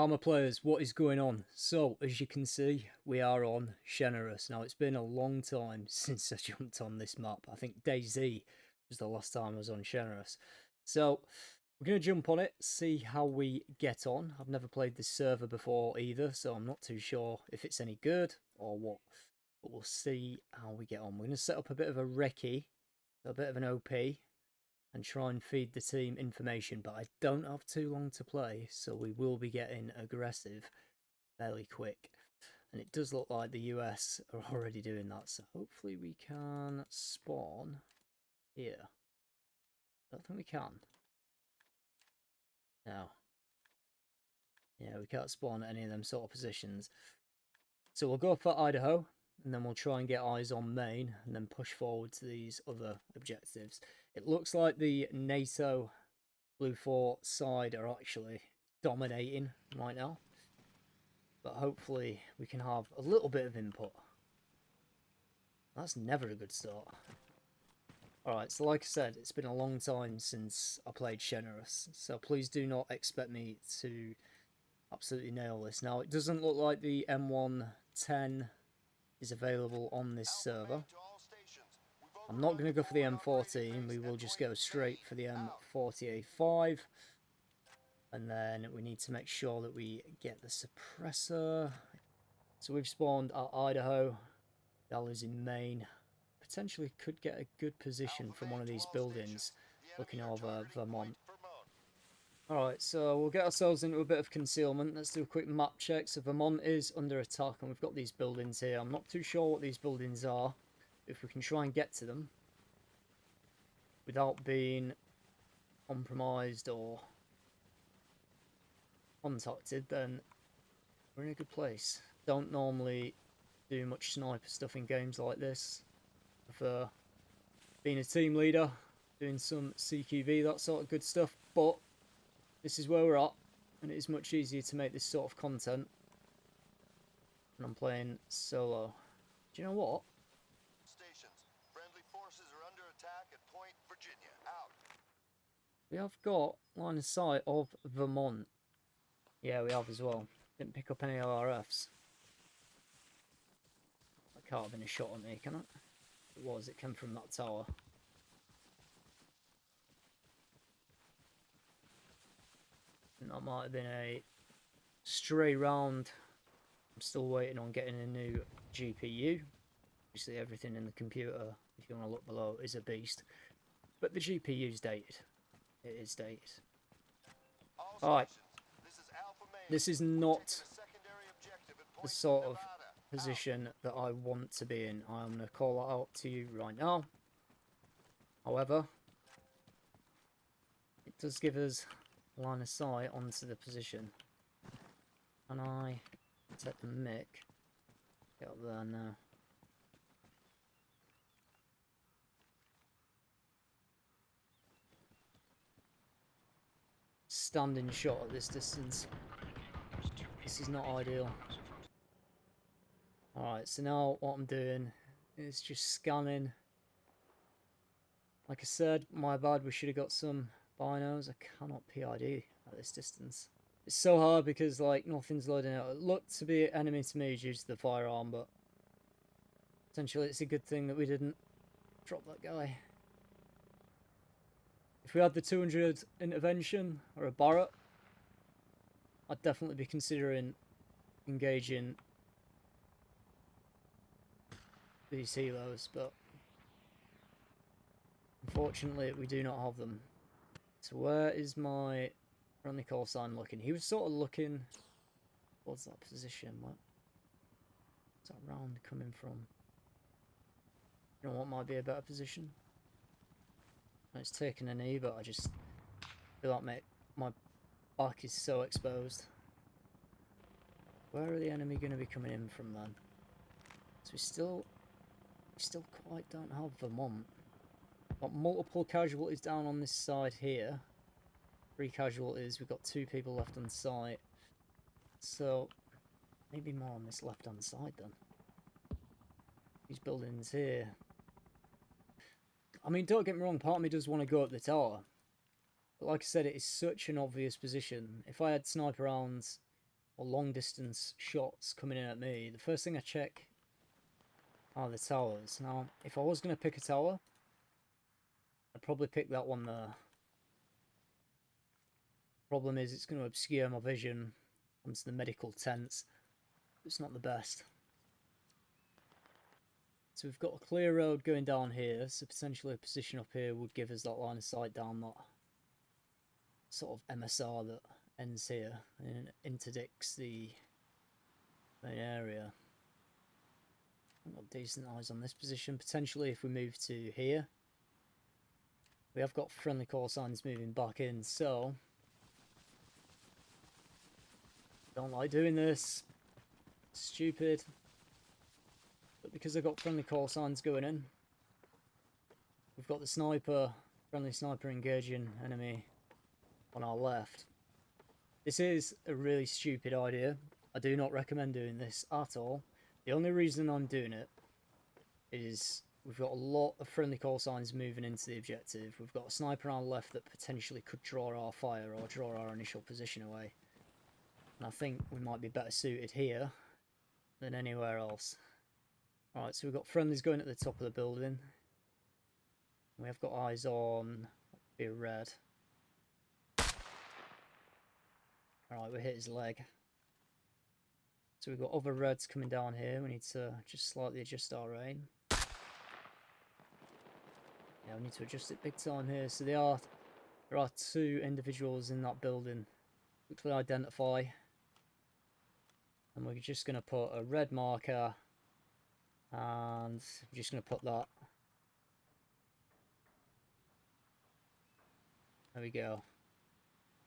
Armour players, what is going on? So, as you can see, we are on Chernarus. Now, it's been a long time since I jumped on this map. I think DayZ was the last time I was on Chernarus. So, we're going to jump on it, see how we get on. I've never played this server before either, so I'm not too sure if it's any good or what. But we'll see how we get on. We're going to set up a bit of a recce, a bit of an OP, and try and feed the team information, but I don't have too long to play, so we will be getting aggressive fairly quick. And it does look like the US are already doing that, so hopefully we can spawn here. I don't think we can. No. Yeah, we can't spawn at any of them sort of positions. So we'll go for Idaho, and then we'll try and get eyes on main, and then push forward to these other objectives. It looks like the NATO Blue 4 side are actually dominating right now, but hopefully we can have a little bit of input. That's never a good start. Alright, so like I said, it's been a long time since I played Chernarus, so please do not expect me to absolutely nail this. Now, it doesn't look like the M110 is available on this server. I'm not going to go for the M14, we will just go straight for the M40A5. And then we need to make sure that we get the suppressor. So we've spawned our Idaho. Dallas in Maine. Potentially could get a good position from one of these buildings looking over Vermont. Alright, so we'll get ourselves into a bit of concealment. Let's do a quick map check. So Vermont is under attack and we've got these buildings here. I'm not too sure what these buildings are. If we can try and get to them without being compromised or contacted, then we're in a good place. Don't normally do much sniper stuff in games like this. I prefer being a team leader, doing some CQV, that sort of good stuff, but this is where we're at, and it is much easier to make this sort of content when I'm playing solo. Do you know what? Stations. Friendly forces are under attack at Point Virginia. Out. We have got line of sight of Vermont. Yeah, we have as well. Didn't pick up any LRFs. That can't have been a shot at me, can it? It was, it came from that tower. And that might have been a stray round. I'm still waiting on getting a new GPU. Obviously everything in the computer, if you want to look below, is a beast. But the GPU is dated. It is dated. Alright. This is not the sort of position that I want to be in. I'm going to call that out to you right now. However, it does give us line of sight onto the position. Can I set the mic? Get up there now. Standing shot at this distance. This is not ideal. Alright, so now what I'm doing is just scanning. Like I said, my bad, we should have got some binos. I cannot PID at this distance. It's so hard because like nothing's loading out. It looked to be enemy to me due to the firearm, but potentially it's a good thing that we didn't drop that guy. If we had the 200 intervention or a Barrett, I'd definitely be considering engaging these helos, but unfortunately we do not have them. So where is my friendly call sign looking? He was sort of looking towards that position. Where's that round coming from? You know what might be a better position? It's taking a knee, but I just feel like my back is so exposed. Where are the enemy going to be coming in from then? So we still quite don't have Vermont. Got multiple casualties down on this side here. 3 casualties. We've got 2 people left on site. So maybe more on this left hand side then. These buildings here. I mean, don't get me wrong, part of me does want to go up the tower. But like I said, it is such an obvious position. If I had sniper rounds or long distance shots coming in at me, the first thing I check are the towers. Now, if I was going to pick a tower, I'd probably pick that one there. Problem is, it's going to obscure my vision onto the medical tents. It's not the best. So we've got a clear road going down here, so potentially a position up here would give us that line of sight down that sort of MSR that ends here and interdicts the main area. I've got decent eyes on this position. Potentially if we move to here, we have got friendly call signs moving back in, so don't like doing this. Stupid. But because I've got friendly call signs going in, we've got the sniper, friendly sniper engaging enemy on our left. This is a really stupid idea. I do not recommend doing this at all. The only reason I'm doing it is we've got a lot of friendly call signs moving into the objective. We've got a sniper on our left that potentially could draw our fire or draw our initial position away. And I think we might be better suited here than anywhere else. Alright, so we've got friendlies going at the top of the building. We have got eyes on be red. Alright, we hit his leg. So we've got other reds coming down here. We need to just slightly adjust our aim. Yeah, we need to adjust it big time here. So there are two individuals in that building. Quickly identify. And we're just going to put a red marker. And we're just going to put that. There we go.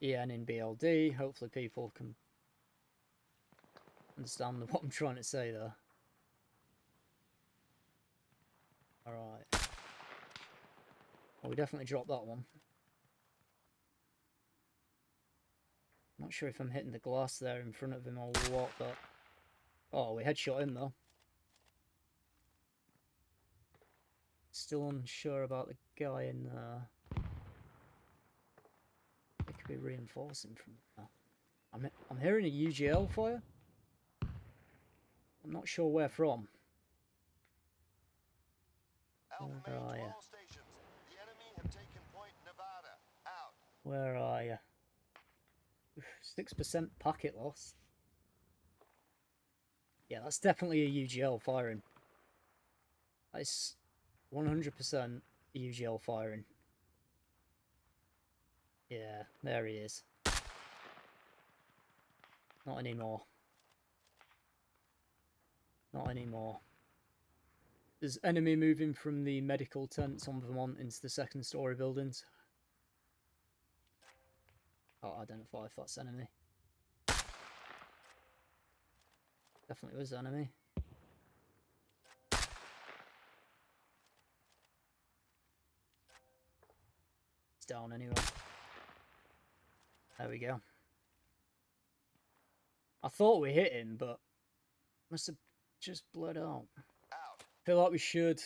EN in BLD. Hopefully people can understand what I'm trying to say there. Alright. Well, we definitely dropped that one. Not sure if I'm hitting the glass there in front of him or what, but... Oh, we headshot him though. Still unsure about the guy in there. They could be reinforcing from there. I'm hearing a UGL fire. I'm not sure where from. Where are you? The enemy have taken Point Nevada. Out. Where are you? 6% packet loss. Yeah, that's definitely a UGL firing. That's 100% UGL firing. Yeah, there he is. Not anymore. Not anymore. There's enemy moving from the medical tents on Vermont into the second story buildings. Can't identify if that's enemy. Definitely was enemy. It's down anyway. There we go. I thought we hit him, but must have just bled out. Feel like we should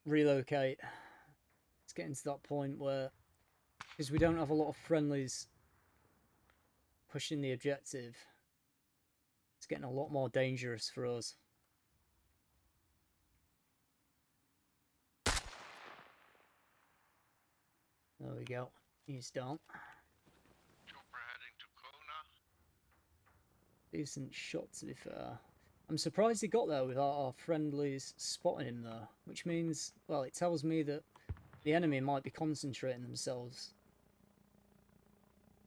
relocate. It's getting to that point where, because we don't have a lot of friendlies pushing the objective, it's getting a lot more dangerous for us. There we go. He's down. Chopper heading to Kona. Decent shot, to be fair. I'm surprised he got there without our friendlies spotting him there, which means, well, it tells me that the enemy might be concentrating themselves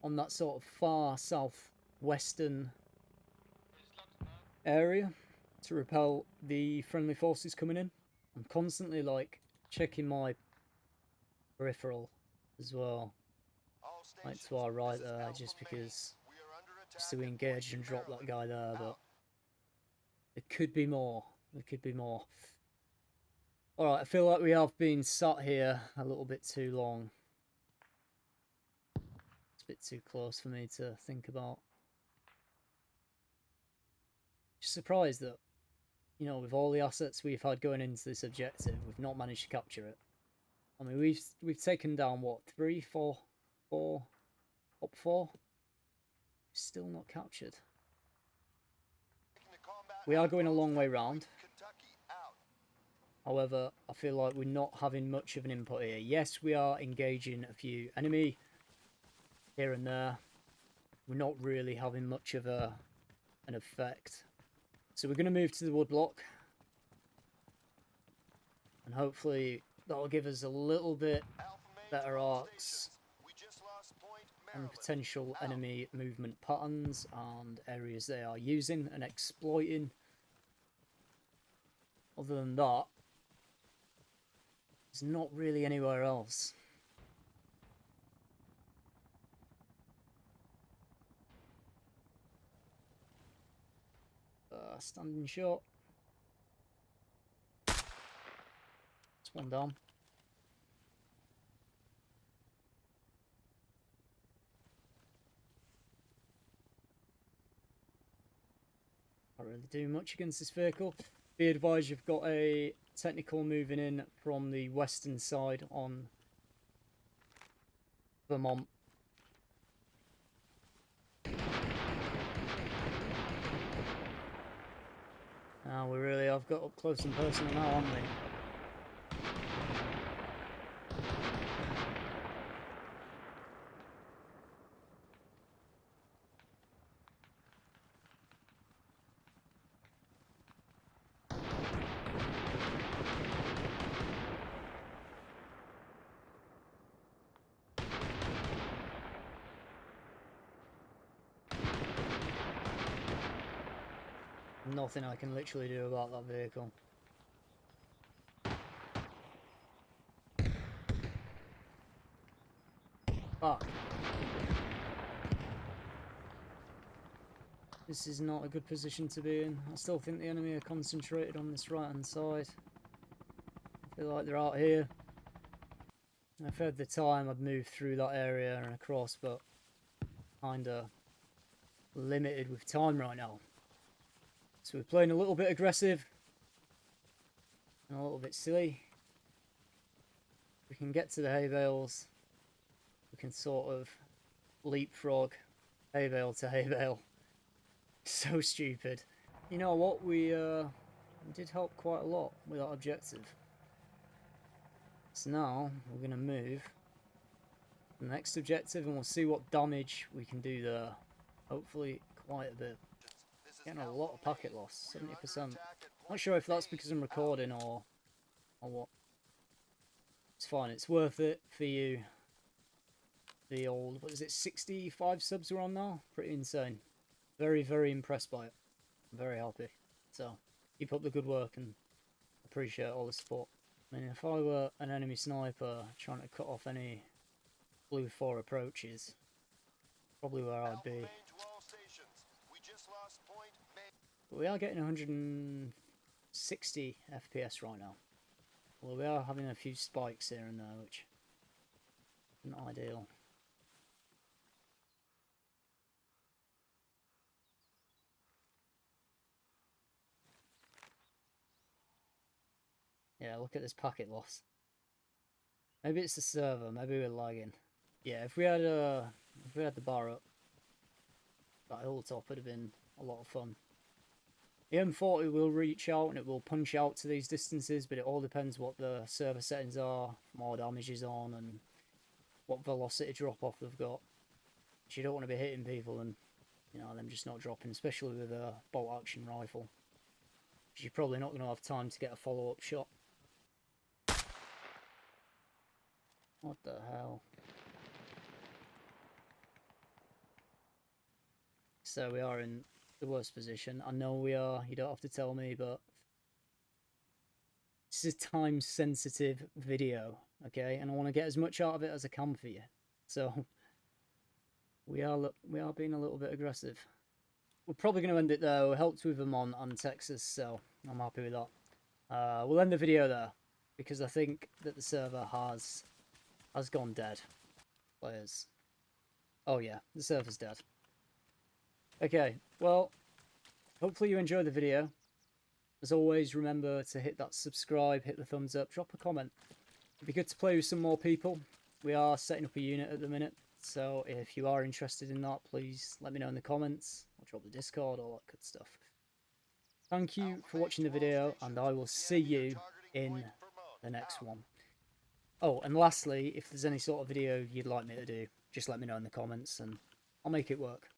on that sort of far southwestern area to repel the friendly forces coming in. I'm constantly, like, checking my peripheral as well, like to our right there, just because just to engage and drop that guy there, but there could be more. There could be more. Alright, I feel like we have been sat here a little bit too long. It's a bit too close for me to think about. Just surprised that, you know, with all the assets we've had going into this objective, we've not managed to capture it. I mean, we've taken down, what, 3, 4, up 4? Still not captured. We are going a long way round. Kentucky out. However, I feel like we're not having much of an input here. Yes, we are engaging a few enemy here and there. We're not really having much of an effect. So we're going to move to the woodblock. And hopefully that'll give us a little bit Alpha Main to better all arcs stations. We just lost point and Maryland. potential Out. enemy movement patterns and areas they are using and exploiting. Other than that, there's not really anywhere else. Standing shot. It's one down. Can't really do much against this vehicle. Be advised, you've got a technical moving in from the western side on Vermont. Now we really have got up close and personal now, haven't we? Nothing I can literally do about that vehicle. Fuck. This is not a good position to be in. I still think the enemy are concentrated on this right hand side. I feel like they're out here. If I had the time, I'd move through that area and across, but kinda limited with time right now. So we're playing a little bit aggressive and a little bit silly. We can get to the hay bales. We can sort of leapfrog hay bale to hay bale. So stupid. You know what? We did help quite a lot with that objective. So now we're going to move to the next objective and we'll see what damage we can do there. Hopefully quite a bit. This is Getting a Alpha lot of packet Main. loss, We are under 70%. attack at Not point sure if that's station. because I'm recording or what. It's fine, it's worth it for you. The old, what is it, 65 subs we're on now? Pretty insane. Very, very impressed by it. I'm very happy. So, keep up the good work and appreciate all the support. I mean, if I were an enemy sniper trying to cut off any blue 4 approaches, probably where I'd Alpha be. Main to all stations. We just lost point Main. But we are getting 160 FPS right now. Well, we are having a few spikes here and there, which isn't ideal. Yeah, look at this packet loss. Maybe it's the server. Maybe we're lagging. Yeah, if we had the bar up, that hilltop would have been a lot of fun. The M40 will reach out and it will punch out to these distances, but it all depends what the server settings are, more damage is on, and what velocity drop off they've got. Because you don't want to be hitting people and, you know, them just not dropping, especially with a bolt action rifle. Because you're probably not going to have time to get a follow up shot. What the hell? So we are in the worst position. I know we are, you don't have to tell me, but this is a time sensitive video, okay? And I want to get as much out of it as I can for you. So we are being a little bit aggressive. We're probably going to end it there. We helped with Vermont and Texas, so I'm happy with that. We'll end the video there because I think that the server has gone dead. Players. Oh yeah, the server's dead. Okay, well, hopefully you enjoyed the video. As always, remember to hit that subscribe, hit the thumbs up, drop a comment. It'd be good to play with some more people. We are setting up a unit at the minute, so if you are interested in that, please let me know in the comments. I'll drop the Discord, all that good stuff. Thank you for watching the video, and I will see you in the next one. Oh, and lastly, if there's any sort of video you'd like me to do, just let me know in the comments and I'll make it work.